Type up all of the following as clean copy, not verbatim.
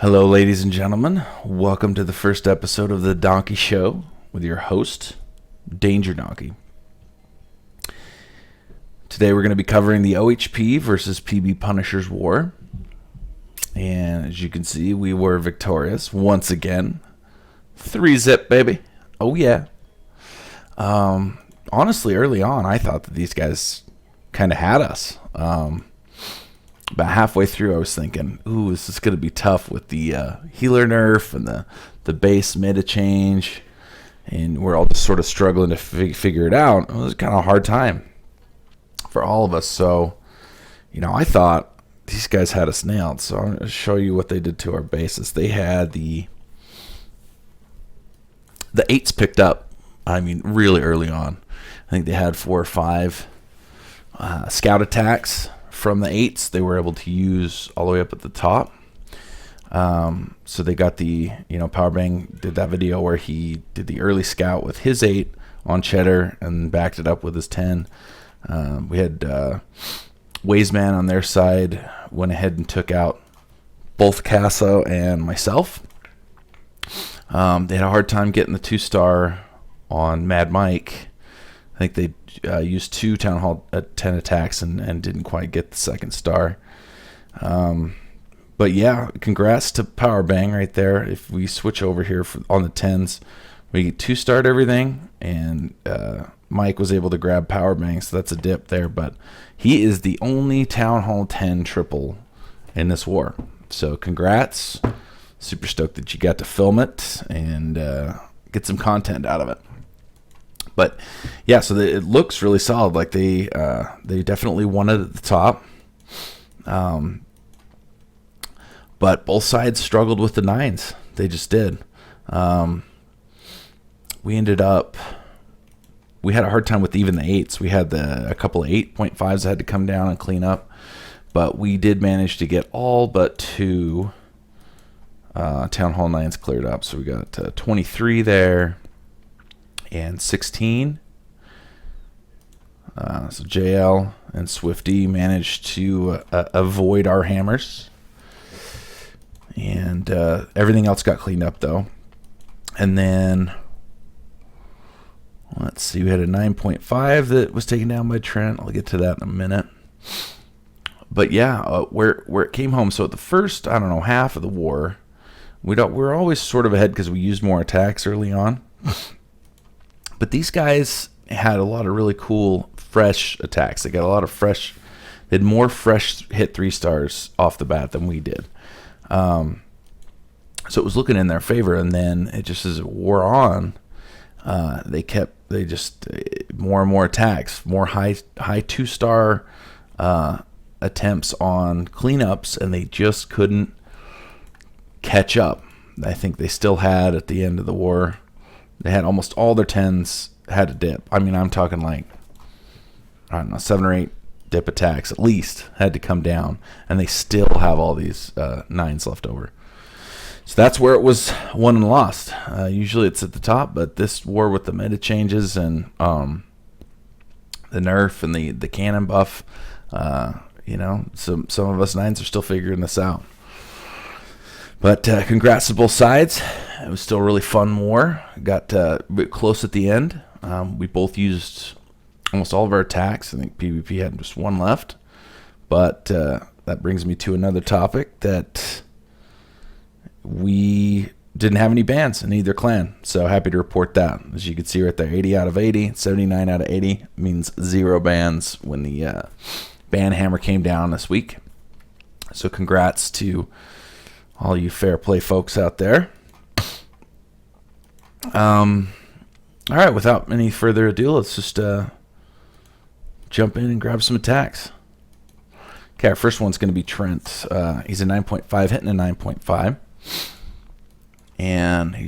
Hello, ladies and gentlemen. Welcome to the first episode of The Donkey Show with your host, Danger Donkey. Today we're going to be covering the OHP versus PB Punishers War. And as you can see, we were victorious once again. 3-zip, baby. Oh, yeah. Honestly, early on, I thought that these guys kind of had us. About halfway through, I was thinking, ooh, this is going to be tough with the healer nerf and the base meta change. And we're all just sort of struggling to figure it out. It was kind of a hard time for all of us. So, I thought these guys had us nailed. So I'm going to show you what they did to our bases. They had the 8s picked up, really early on. I think they had 4 or 5 scout attacks from the 8s. They were able to use all the way up at the top. So they got the, Powerbang did that video where he did the early scout with his 8 on Cheddar and backed it up with his 10. We had Waysman on their side, went ahead and took out both Casso and myself. They had a hard time getting the 2-star on Mad Mike. I think they used 2 Town Hall 10 attacks and didn't quite get the 2nd star. But yeah, congrats to Powerbang right there. If we switch over here on the 10s, we 2-starred everything, and Mike was able to grab Powerbang, so that's a dip there. But he is the only Town Hall 10 triple in this war. So congrats. Super stoked that you got to film it and get some content out of it. But yeah, so it looks really solid. Like they definitely won it at the top. But both sides struggled with the 9s. They just did. We ended up. We had a hard time with even the 8s. We had a couple of 8.5s that had to come down and clean up. But we did manage to get all but 2 Town Hall 9s cleared up. So we got 23 there. And 16. So JL and Swifty managed to avoid our hammers. And everything else got cleaned up, though. And then, let's see, we had a 9.5 that was taken down by Trent. I'll get to that in a minute. But yeah, where it came home, so at the first, half of the war, we're always sort of ahead because we used more attacks early on. But these guys had a lot of really cool, fresh attacks. They got a lot of fresh. They had more fresh hit 3-stars off the bat than we did. So it was looking in their favor. And then it just as it wore on, they just more and more attacks, more high 2-star attempts on cleanups, and they just couldn't catch up. I think they still had at the end of the war. They had almost all their 10s had a dip. I'm talking like, 7 or 8 dip attacks at least had to come down, and they still have all these 9s left over. So that's where it was won and lost. Usually it's at the top, but this war with the meta changes and the nerf and the cannon buff, some of us 9s are still figuring this out. But congrats to both sides. It was still a really fun war. Got a bit close at the end. We both used almost all of our attacks. I think PvP had just 1 left. But that brings me to another topic that we didn't have any bans in either clan. So happy to report that. As you can see right there, 80 out of 80, 79 out of 80 means 0 bans when the ban hammer came down this week. So congrats to all you fair play folks out there. All right, without any further ado, let's just jump in and grab some attacks. Okay, our first one's going to be Trent. He's a 9.5 hitting a 9.5. And I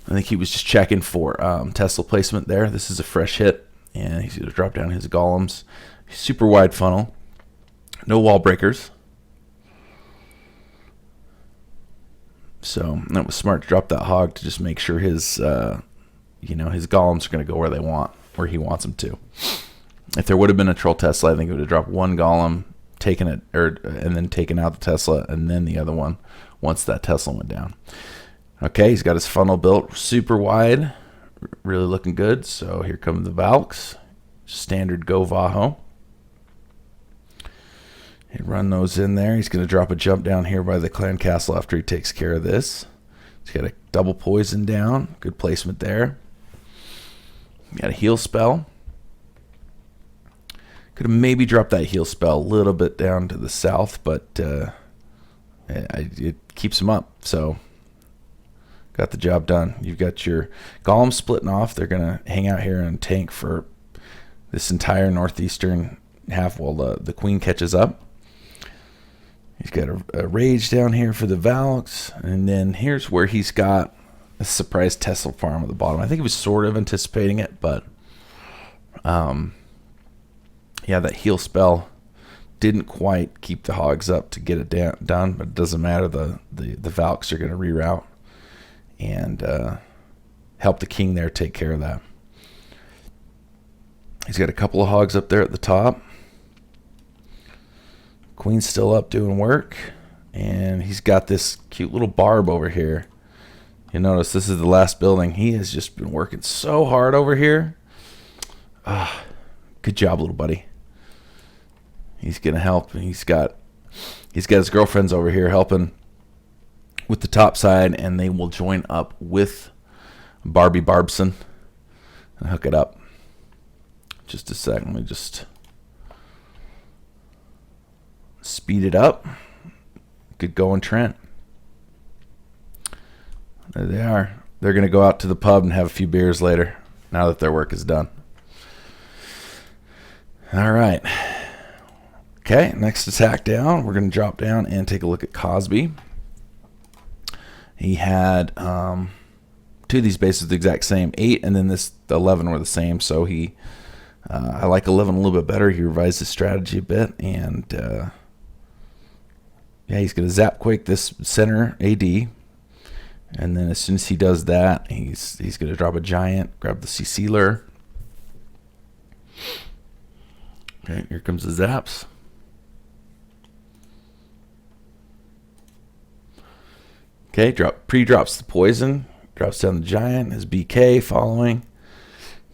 think he was just checking for Tesla placement there. This is a fresh hit, and he's going to drop down his golems. Super wide funnel. No wall breakers. So that was smart to drop that hog to just make sure his his golems are going to go where he wants them to. If there would have been a troll Tesla, I think it would have dropped 1 golem, taking it, and then taking out the Tesla, and then the other one once that Tesla went down. Okay, he's got his funnel built super wide, really looking good. So here come the Valks, standard goboho. He run those in there. He's going to drop a jump down here by the clan castle after he takes care of this. He's got a double poison down. Good placement there. Got a heal spell. Could have maybe dropped that heal spell a little bit down to the south, but it keeps him up. So got the job done. You've got your golems splitting off. They're going to hang out here and tank for this entire northeastern half while the queen catches up. He's got a rage down here for the Valks. And then here's where he's got a surprise Tesla farm at the bottom. I think he was sort of anticipating it, but yeah, that heal spell didn't quite keep the hogs up to get it done, but it doesn't matter. The Valks are going to reroute and help the king there take care of that. He's got a couple of hogs up there at the top. Queen's still up doing work, and he's got this cute little barb over here. You notice this is the last building. He has just been working so hard over here. Good job, little buddy. He's gonna help. He's got his girlfriends over here helping with the top side, and they will join up with Barbie Barbson and hook it up. Just a second. Let me just speed it up. Good going, Trent. There they are. They're going to go out to the pub and have a few beers later now that their work is done. All right. Okay, next attack down. We're going to drop down and take a look at Cosby. He had two of these bases the exact same. 8 and then the 11 were the same. So I like 11 a little bit better. He revised his strategy a bit, and yeah, he's going to zap quake this center AD, and then as soon as he does that, he's going to drop a giant, grab the sealer. Okay, here comes the zaps. Okay, pre-drops the poison, drops down the giant, his BK following.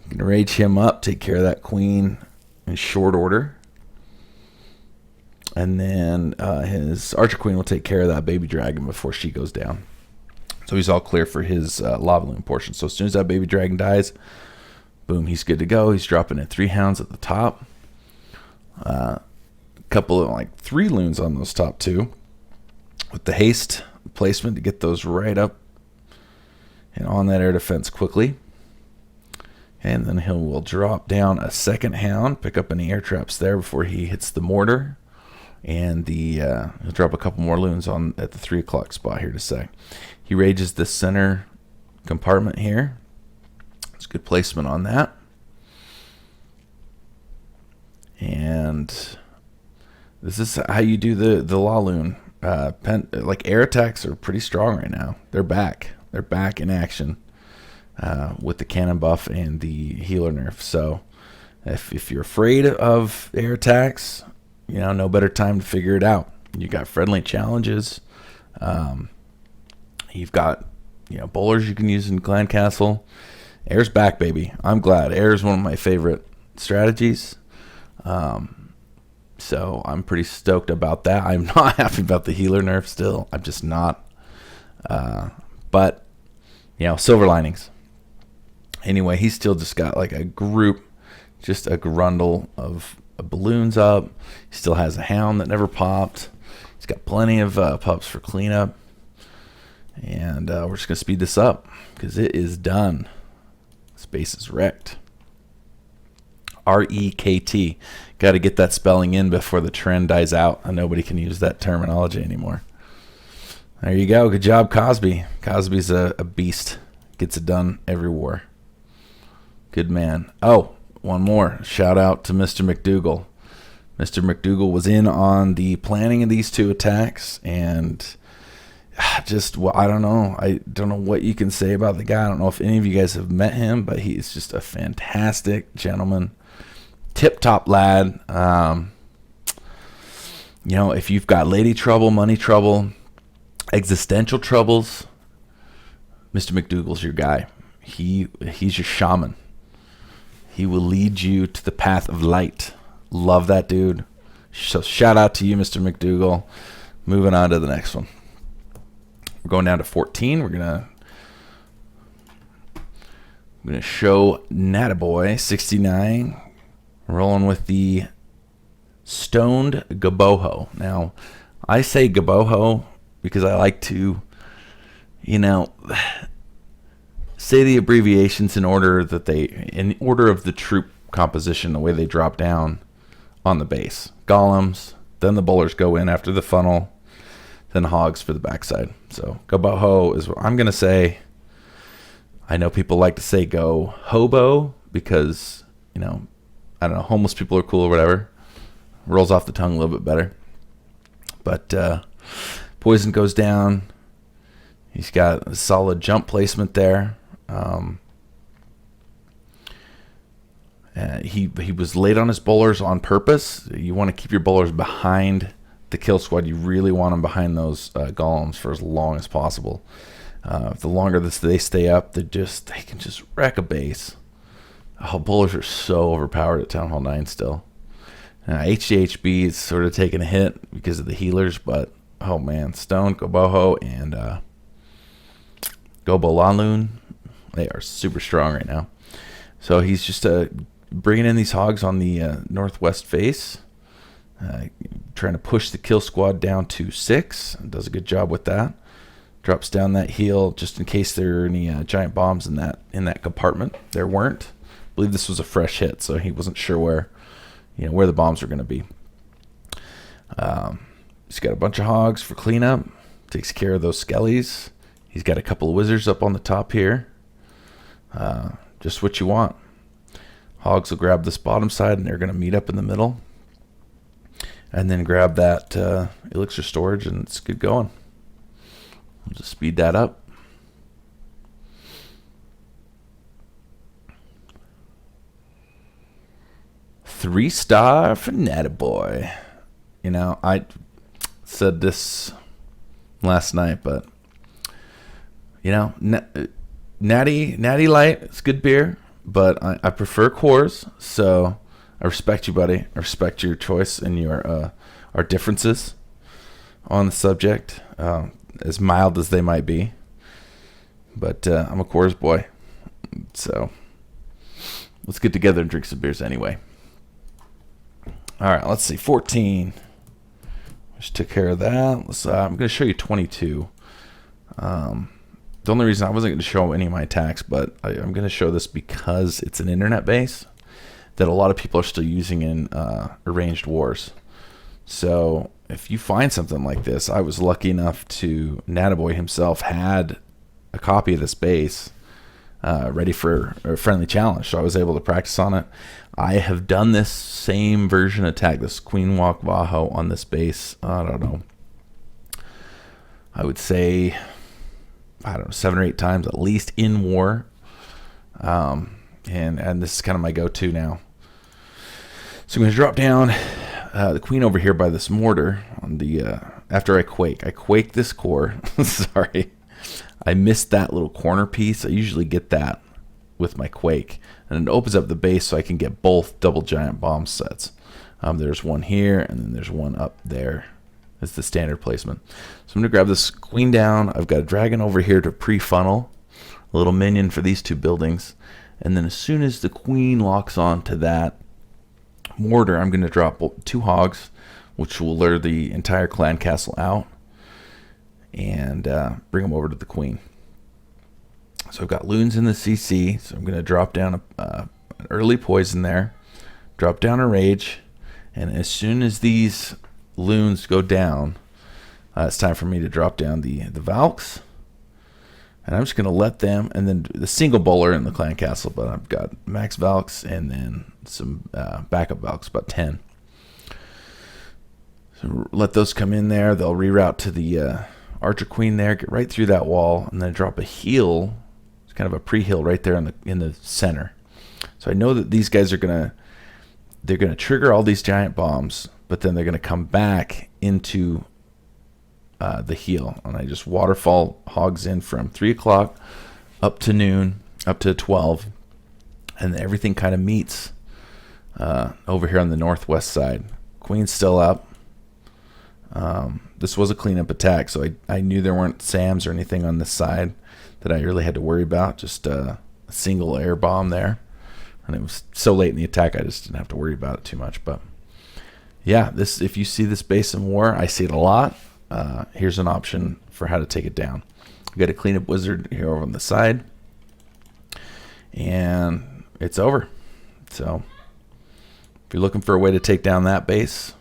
Going to rage him up, take care of that queen in short order. And then his archer queen will take care of that baby dragon before she goes down. So he's all clear for his lava loon portion. So as soon as that baby dragon dies, boom, he's good to go. He's dropping in 3 hounds at the top. A couple of 3 loons on those top 2. With the haste placement to get those right up and on that air defense quickly. And then will drop down a second hound, pick up any air traps there before he hits the mortar. And he'll drop a couple more loons at the 3 o'clock spot here to say. He rages the center compartment here. It's good placement on that. And this is how you do the law loon. Air attacks are pretty strong right now. They're back. They're back in action with the cannon buff and the healer nerf. So if you're afraid of air attacks, no better time to figure it out. You got friendly challenges. You've got bowlers you can use in Clan Castle. Air's back, baby. I'm glad. Air is one of my favorite strategies. So I'm pretty stoked about that. I'm not happy about the healer nerf still. I'm just not. But silver linings. Anyway, he's still just got a group, just a grundle of balloons up. He still has a hound that never popped. He's got plenty of pups for cleanup. And we're just going to speed this up because it is done. Space is wrecked. REKT. Got to get that spelling in before the trend dies out and nobody can use that terminology anymore. There you go. Good job, Cosby. Cosby's a beast. Gets it done every war. Good man. Oh, one more. Shout out to Mr. McDougal. Mr. McDougal was in on the planning of these 2 attacks, and I don't know. I don't know what you can say about the guy. I don't know if any of you guys have met him, but he's just a fantastic gentleman. Tip-top lad. You know, if you've got lady trouble, money trouble, existential troubles, Mr. McDougal's your guy. He's your shaman. He will lead you to the path of light. Love that dude. So shout out to you, Mr. McDougal. Moving on to the next one. We're going down to 14. I'm gonna show Natta Boy 69. Rolling with the stoned goboho. Now, I say goboho because I like to, say the abbreviations in order of the troop composition, the way they drop down on the base. Golems, then the bowlers go in after the funnel, then hogs for the backside. So goboho is what I'm gonna say. I know people like to say go hobo because, I don't know, homeless people are cool or whatever. Rolls off the tongue a little bit better. But poison goes down. He's got a solid jump placement there. He was late on his bowlers on purpose. You want to keep your bowlers behind the kill squad. You really want them behind those golems for as long as possible. The longer they stay up, they can just wreck a base. Oh, bowlers are so overpowered at Town Hall 9 still. HDHB is sort of taking a hit because of the healers, but oh man, Stone, Goboho, and Gobolaloon, they are super strong right now. So he's just bringing in these hogs on the northwest face, trying to push the kill squad down to 6. Does a good job with that. Drops down that heal just in case there are any giant bombs in that compartment. There weren't. I believe this was a fresh hit, so he wasn't sure where the bombs are going to be. He's got a bunch of hogs for cleanup. Takes care of those skellies. He's got a couple of wizards up on the top here. Just what you want. Hogs will grab this bottom side, and they're going to meet up in the middle. And then grab that elixir storage, and it's good going. We'll just speed that up. Three-star for Natta Boy. I said this last night, but Natty Light, it's good beer, but I prefer Coors, so I respect you, buddy. I respect your choice and our differences on the subject, as mild as they might be. But I'm a Coors boy, so let's get together and drink some beers anyway. All right, let's see. 14. Just took care of that. I'm going to show you 22. The only reason I wasn't going to show any of my attacks, but I'm going to show this because it's an internet base that a lot of people are still using in arranged wars. So if you find something like this, I was lucky enough to Natta Boy himself had a copy of this base ready for a friendly challenge, so I was able to practice on it. I have done this same version attack, this Queen Walk Vaho on this base, I don't know, I would say, 7 or 8 times at least in war. And this is kind of my go-to now. So I'm going to drop down the queen over here by this mortar on the after I quake this core. Sorry, I missed that little corner piece. I usually get that with my quake, and it opens up the base so I can get both double giant bomb sets. There's one here, and then there's one up there. That's the standard placement. So I'm going to grab this queen down. I've got a dragon over here to pre-funnel, a little minion for these 2 buildings. And then as soon as the queen locks on to that mortar, I'm going to drop 2 hogs, which will lure the entire clan castle out and bring them over to the queen. So I've got loons in the CC, so I'm going to drop down an early poison there, drop down a rage, and as soon as these loons go down, it's time for me to drop down the Valks, and I'm just going to let them, and then the single bowler in the clan castle, but I've got max Valks and then some backup Valks, about 10. So let those come in there. They'll reroute to the Archer Queen there, get right through that wall, and then drop a heal. It's kind of a pre-heal right there in the center. So I know that these guys are gonna trigger all these giant bombs, but then they're gonna come back into the heel, and I just waterfall hogs in from 3 o'clock up to noon, up to 12, and everything kind of meets over here on the northwest side. Queen's still up. This was a cleanup attack, so I knew there weren't SAMs or anything on this side that I really had to worry about. Just a single air bomb there, and it was so late in the attack I just didn't have to worry about it too much. But yeah, this, if you see this base in war, I see it a lot. Here's an option for how to take it down. We got a cleanup wizard here over on the side, and it's over. So if you're looking for a way to take down that base,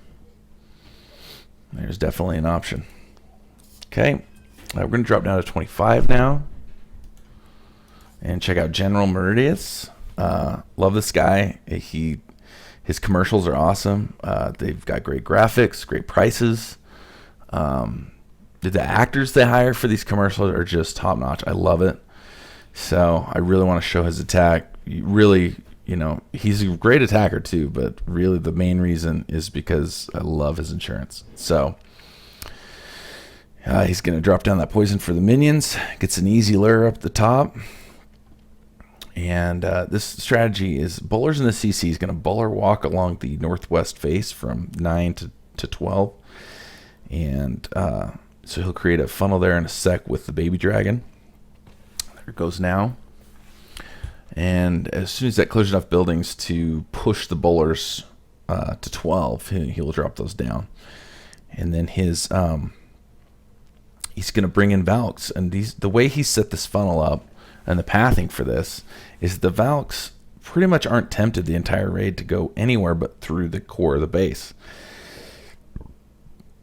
there's definitely an option. Okay, we're going to drop down to 25 now and check out General Meridian. Love this guy. His commercials are awesome. They've got great graphics, great prices. The actors they hire for these commercials are just top notch. I love it. So I really want to show his attack. Really, he's a great attacker too, but really the main reason is because I love his insurance. So he's going to drop down that poison for the minions. Gets an easy lure up the top. And this strategy is bowlers in the CC is going to bowler walk along the northwest face from 9 to 12. And so he'll create a funnel there in a sec with the baby dragon. There it goes now. And as soon as that clears enough buildings to push the bowlers to 12, he'll drop those down. And then he's going to bring in Valks. And the way he set this funnel up and the pathing for this is the Valks pretty much aren't tempted the entire raid to go anywhere but through the core of the base.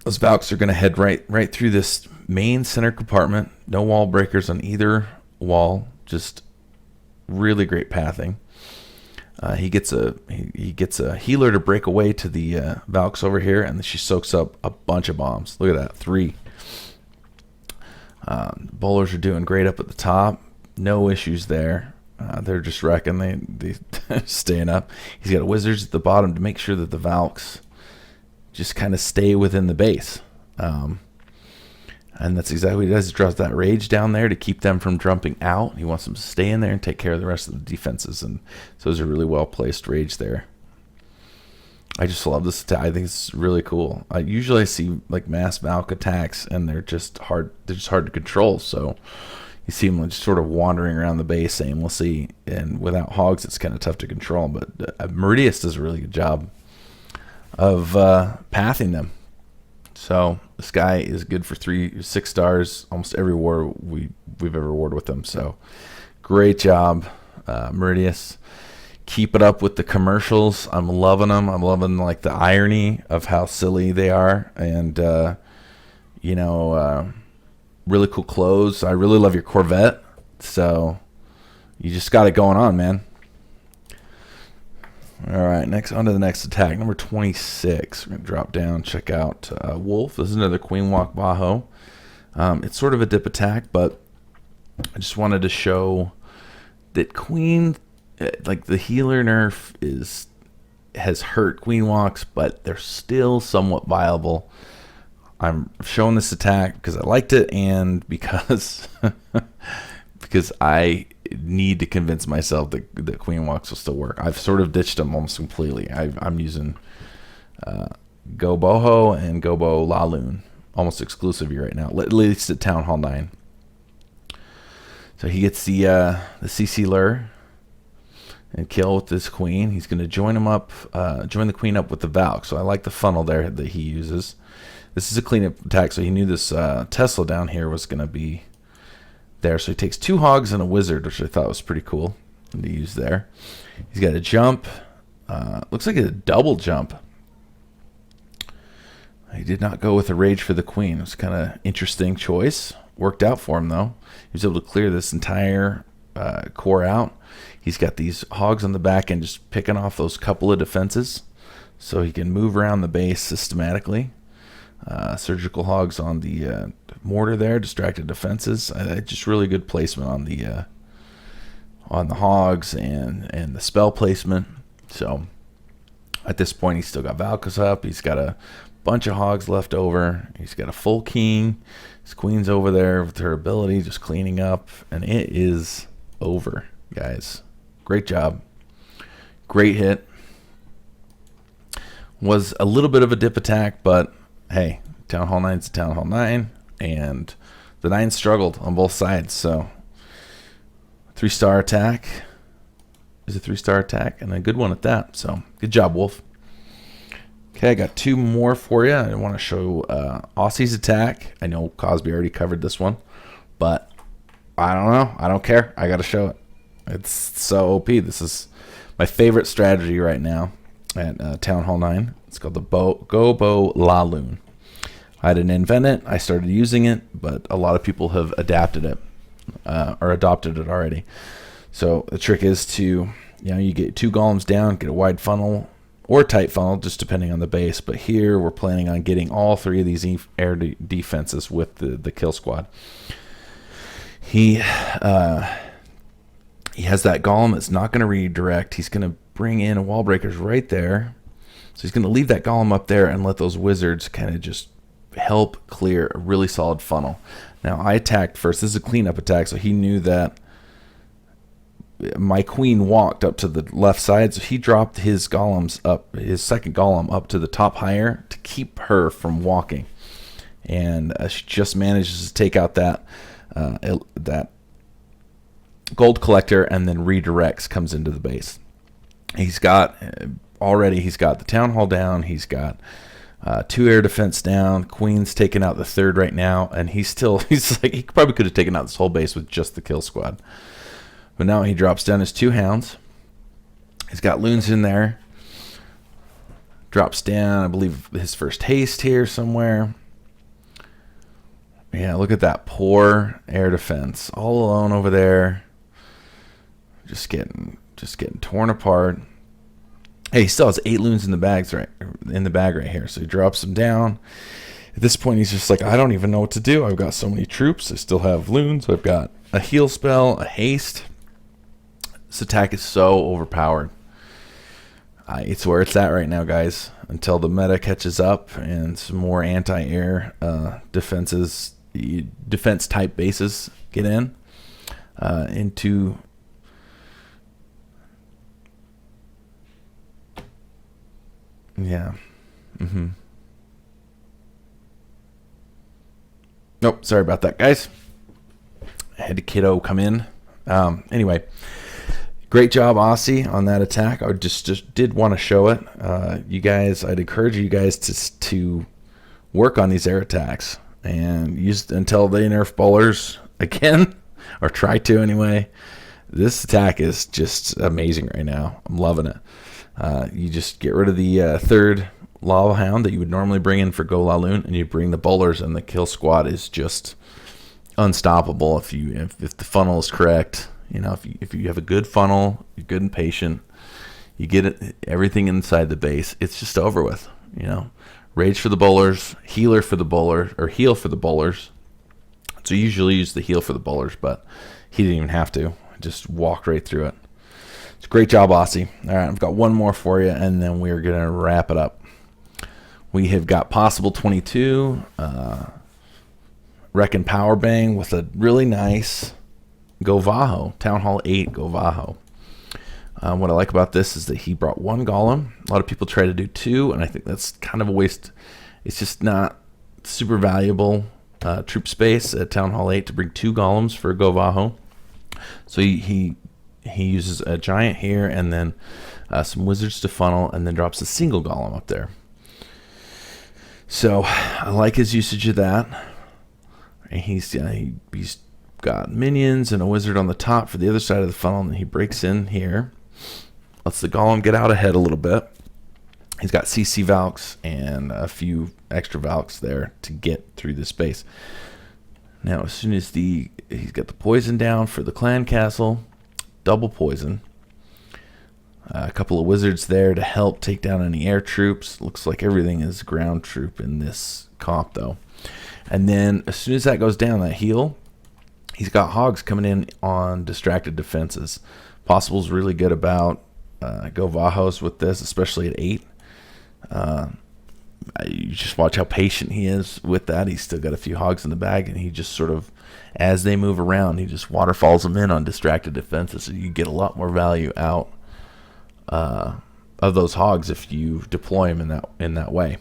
Those Valks are going to head right through this main center compartment. No wall breakers on either wall. Just really great pathing. He gets a healer to break away to the Valks over here, and then she soaks up a bunch of bombs. Look at that, 3. Bowlers are doing great up at the top. No issues there. They're just wrecking. They staying up. He's got wizards at the bottom to make sure that the Valks just kind of stay within the base. And that's exactly what he does. He draws that rage down there to keep them from jumping out. He wants them to stay in there and take care of the rest of the defenses. And so those are really well placed rage there. I just love this attack. I think it's really cool. I usually see like mass Valk attacks, and they're just hard. They're just hard to control. So you see them just sort of wandering around the base aimlessly, and without hogs, it's kind of tough to control. But Meridian does a really good job of pathing them. So this guy is good for 6 stars almost every war we've ever warred with him. So great job, Meridian. Keep it up with the commercials. I'm loving them. I'm loving like the irony of how silly they are, and really cool clothes. I really love your Corvette. So you just got it going on, man. All right, on to the next attack, number 26. We're going to drop down, check out Wolf. This is another Queen Walk Bajo. It's sort of a dip attack, but I just wanted to show that Queen, like the healer nerf has hurt Queen Walks, but they're still somewhat viable. I'm showing this attack because I liked it, and because I need to convince myself that Queen Walks will still work. I've sort of ditched them almost completely. I'm using Goboho and Gobo Laloon almost exclusively right now, at least at Town Hall 9. So he gets the CC lure and kill with this queen. He's going to join the queen up with the Valk. So I like the funnel there that he uses. This is a cleanup attack, so he knew this Tesla down here was going to be there. So he takes 2 hogs and a wizard, which I thought was pretty cool to use there. He's got a jump. Looks like a double jump. He did not go with a rage for the queen. It was kind of interesting choice. Worked out for him, though. He was able to clear this entire core out. He's got these hogs on the back end just picking off those couple of defenses so he can move around the base systematically. Surgical hogs on the mortar there, distracted defenses. Just really good placement on the hogs and the spell placement. So at this point, he's still got Valkas up. He's got a bunch of hogs left over. He's got a full king. His queen's over there with her ability, just cleaning up. And it is over, guys. Great job. Great hit. Was a little bit of a dip attack, but hey, Town Hall 9's a Town Hall 9. And the 9 struggled on both sides. So 3-star attack. Is a 3-star attack, and a good one at that. So good job, Wolf. Okay, I got 2 more for you. I want to show Aussie's attack. I know Cosby already covered this one, but I don't know. I don't care. I got to show it. It's so OP. This is my favorite strategy right now at Town Hall 9. It's called the Goboho La Loon. I didn't invent it. I started using it, but a lot of people have adapted it or adopted it already. So the trick is to, you get 2 golems down, get a wide funnel or tight funnel, just depending on the base. But here we're planning on getting all 3 of these air defenses with the kill squad. He has that golem that's not going to redirect. He's going to bring in a wall breakers right there. So he's going to leave that golem up there and let those wizards kind of just help clear a really solid funnel. Now I attacked first. This is a cleanup attack, so he knew that my queen walked up to the left side, so he dropped his golems up, his second golem up to the top higher to keep her from walking. And she just manages to take out that gold collector, and then redirects, comes into the base. He's got the town hall down. He's got 2 air defense down. Queen's taking out the 3rd right now, and he's like, he probably could have taken out this whole base with just the kill squad. But now he drops down his 2 hounds. He's got loons in there. Drops down, I believe, his first haste here somewhere. Yeah, look at that poor air defense, all alone over there, just getting torn apart. Hey, he still has 8 loons in the bag right here. So he drops them down. At this point, he's just like, I don't even know what to do. I've got so many troops. I still have loons. I've got a heal spell, a haste. This attack is so overpowered. It's where it's at right now, guys. Until the meta catches up and some more anti-air defense type bases get into. Yeah. Nope. Sorry about that, guys. I had a kiddo come in. Anyway. Great job, Aussie, on that attack. I just did want to show it. You guys, I'd encourage you guys to work on these air attacks and use until they nerf bowlers again, or try to anyway. This attack is just amazing right now. I'm loving it. You just get rid of the 3rd Lava Hound that you would normally bring in for Go La Loon, and you bring the bowlers, and the kill squad is just unstoppable if the funnel is correct. If you have a good funnel, you're good and patient, you get everything inside the base, it's just over with. Rage for the bowlers, healer for the bowler, or heal for the bowlers. So you usually use the heal for the bowlers, but he didn't even have to. Just walked right through it. It's a great job, Aussie. All right, I've got one more for you, and then we're going to wrap it up. We have got Possible 22, Reckon Powerbang with a really nice goboho, Town Hall 8 goboho. What I like about this is that he brought 1 golem. A lot of people try to do 2, and I think that's kind of a waste. It's just not super valuable troop space at Town Hall 8 to bring 2 golems for a goboho. So he uses a giant here, and then some wizards to funnel, and then drops a single golem up there. So I like his usage of that. And he's got minions and a wizard on the top for the other side of the funnel, and he breaks in here, lets the golem get out ahead a little bit. He's got CC Valks and a few extra Valks there to get through the space. Now, as soon as he's got the poison down for the clan castle, double poison. A couple of wizards there to help take down any air troops. Looks like everything is ground troop in this comp, though. And then as soon as that goes down, that heal, he's got hogs coming in on distracted defenses. Possible's really good about gobahos with this, especially at 8. You just watch how patient he is with that. He's still got a few hogs in the bag, and he just sort of, as they move around, he just waterfalls them in on distracted defenses. So you get a lot more value out of those hogs if you deploy them in that way.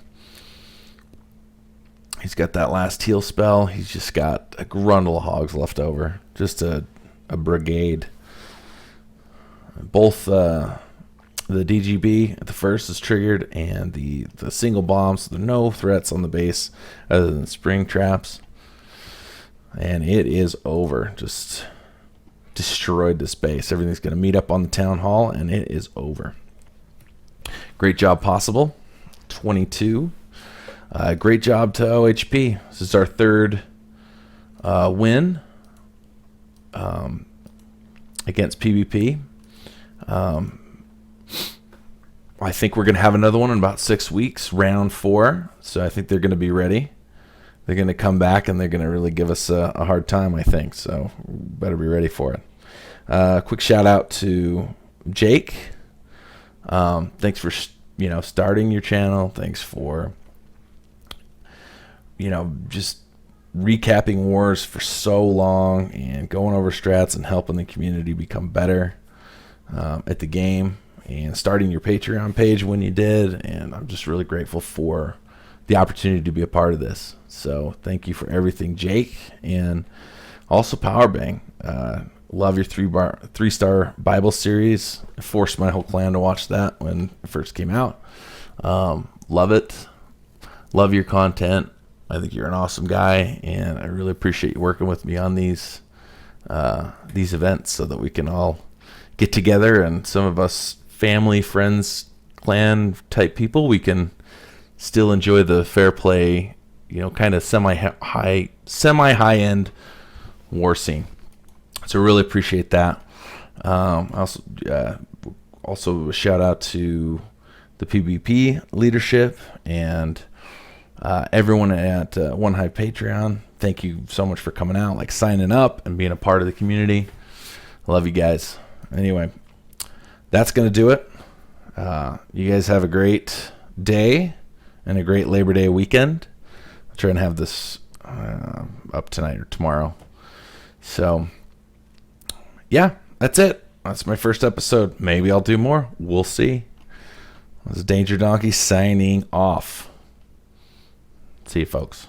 He's got that last heal spell. He's just got a grundle of hogs left over. Just a brigade. Both the DGB at the first is triggered, and the single bombs. So there are no threats on the base other than spring traps. And it is over. Just destroyed this base. Everything's going to meet up on the town hall, and it is over. Great job, Possible. 22. Great job to OHP. This is our third win against PvP. I think we're going to have another one in about 6 weeks, round 4. So I think they're going to be ready. They're going to come back, and they're going to really give us a hard time, I think. So better be ready for it. Quick shout out to Jake. Thanks for starting your channel. Thanks for just recapping wars for so long and going over strats and helping the community become better at the game, and starting your Patreon page when you did. And I'm just really grateful for the opportunity to be a part of this. So thank you for everything, Jake. And also Powerbang. Love your 3-star Bible series. I forced my whole clan to watch that when it first came out. Love it. Love your content. I think you're an awesome guy, and I really appreciate you working with me on these events so that we can all get together, and some of us family, friends, clan type people, we can still enjoy the fair play, kind of semi high end war scene. So really appreciate that. Also a shout out to the PvP leadership and everyone at One Hive Patreon. Thank you so much for coming out, signing up and being a part of the community. I love you guys. Anyway, that's going to do it. You guys have a great day and a great Labor Day weekend. I'll try and have this up tonight or tomorrow. So, yeah, that's it. That's my first episode. Maybe I'll do more. We'll see. This is Danger Donkey signing off. See you, folks.